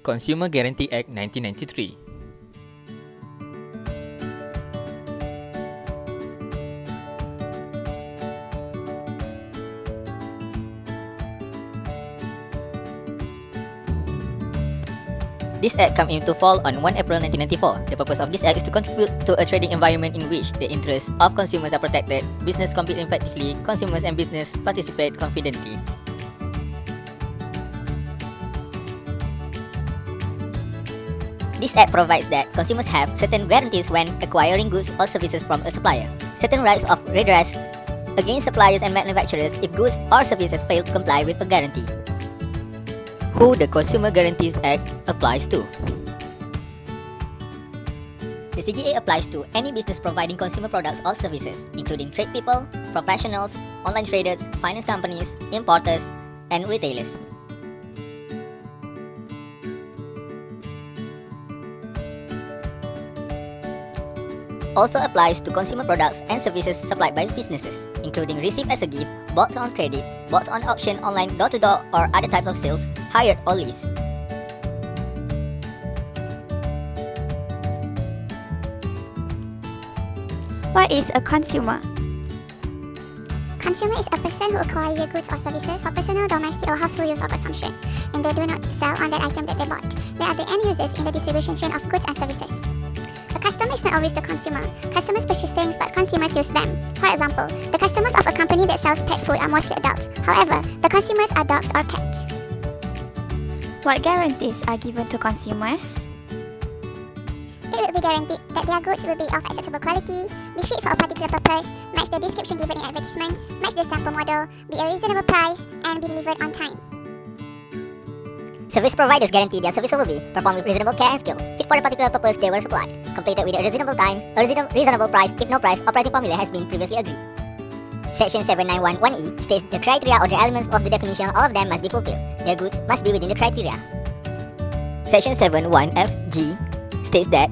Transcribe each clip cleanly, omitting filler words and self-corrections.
Consumer Guarantee Act 1993. This Act came into force on 1 April 1994. The purpose of this Act is to contribute to a trading environment in which the interests of consumers are protected, business compete effectively, consumers and business participate confidently. This Act provides that consumers have certain guarantees when acquiring goods or services from a supplier, certain rights of redress against suppliers and manufacturers if goods or services fail to comply with a guarantee. Who the Consumer Guarantees Act applies to. The CGA applies to any business providing consumer products or services, including trade people, professionals, online traders, finance companies, importers, and retailers. Also applies to consumer products and services supplied by businesses, including received as a gift, bought on credit, bought on auction, online door-to-door, or other types of sales, hired or leased. What is a consumer? Consumer is a person who acquires goods or services for personal, domestic, or household use or consumption, and they do not sell on that item that they bought. They are the end users in the distribution chain of goods and services. A customer is not always the consumer. Customers purchase things, but consumers use them. For example, the customers of a company that sells pet food are mostly adults. However, the consumers are dogs or cats. What guarantees are given to consumers? It will be guaranteed that their goods will be of acceptable quality, be fit for a particular purpose, match the description given in advertisements, match the sample model, be a reasonable price, and be delivered on time. Service providers guarantee their services will be performed with reasonable care and skill, fit for the particular purpose they were supplied, completed with a reasonable time, a reasonable price if no price or pricing formula has been previously agreed. Section 7911E states the criteria or the elements of the definition, all of them must be fulfilled. Their goods must be within the criteria. Section 71FG states that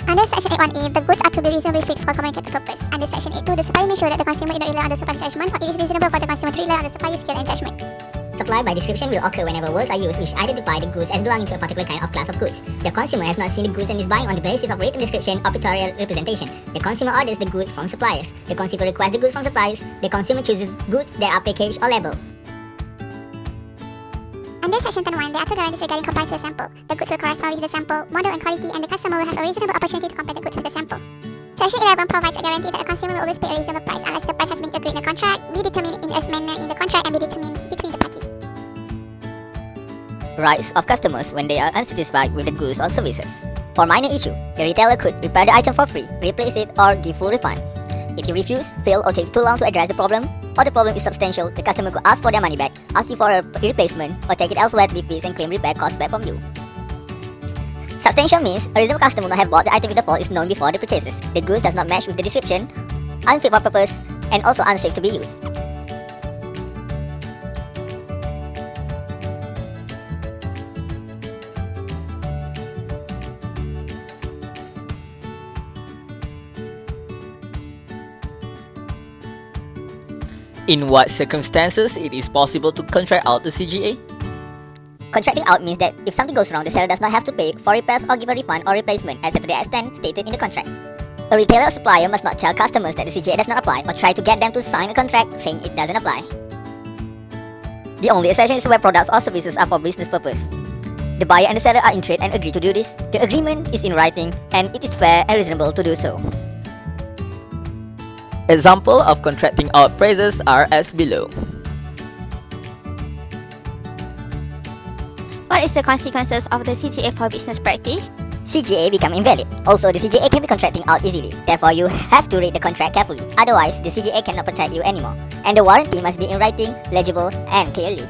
Under Section 81A, the goods are to be reasonably fit for communicated purpose. Under Section 82, the supplier may show that the consumer is not rely on the supplier's judgment, or it is reasonable for the consumer to rely on the supplier's skill and judgment. supply by description will occur whenever words are used which identify the goods as belonging to a particular kind of class of goods. The consumer has not seen the goods and is buying on the basis of written description or pictorial representation. The consumer orders the goods from suppliers. The consumer requests the goods from suppliers. The consumer chooses goods that are packaged or labeled. Under Section 10(1), there are two guarantees regarding compliance with the sample. The goods will correspond with the sample, model and quality, and the customer will have a reasonable opportunity to compare the goods with the sample. Section 11 provides a guarantee that the consumer will always pay a reasonable price unless the price has been agreed in the contract, be determined in a manner in the contract, and be determined between the parties. Rights of customers when they are unsatisfied with the goods or services. For minor issue, the retailer could repair the item for free, replace it, or give full refund. If you refuse, fail, or takes too long to address the problem, or the problem is substantial, the customer could ask for their money back, ask you for a replacement, or take it elsewhere to be fixed and claim repair costs back from you. Substantial means a reasonable customer will not have bought the item with the fault is known before the purchases. The goods does not match with the description, unfit for purpose, and also unsafe to be used. In what circumstances it is possible to contract out the CGA? Contracting out means that if something goes wrong, the seller does not have to pay for repairs or give a refund or replacement except to the extent stated in the contract. A retailer or supplier must not tell customers that the CGA does not apply or try to get them to sign a contract saying it doesn't apply. The only exception is where products or services are for business purpose. The buyer and the seller are in trade and agree to do this. The agreement is in writing and it is fair and reasonable to do so. Example of contracting out phrases are as below. What is the consequences of the CGA for business practice? CGA become invalid. Also, the CGA can be contracting out easily. Therefore, you have to read the contract carefully. Otherwise, the CGA cannot protect you anymore. And the warranty must be in writing, legible, and clearly.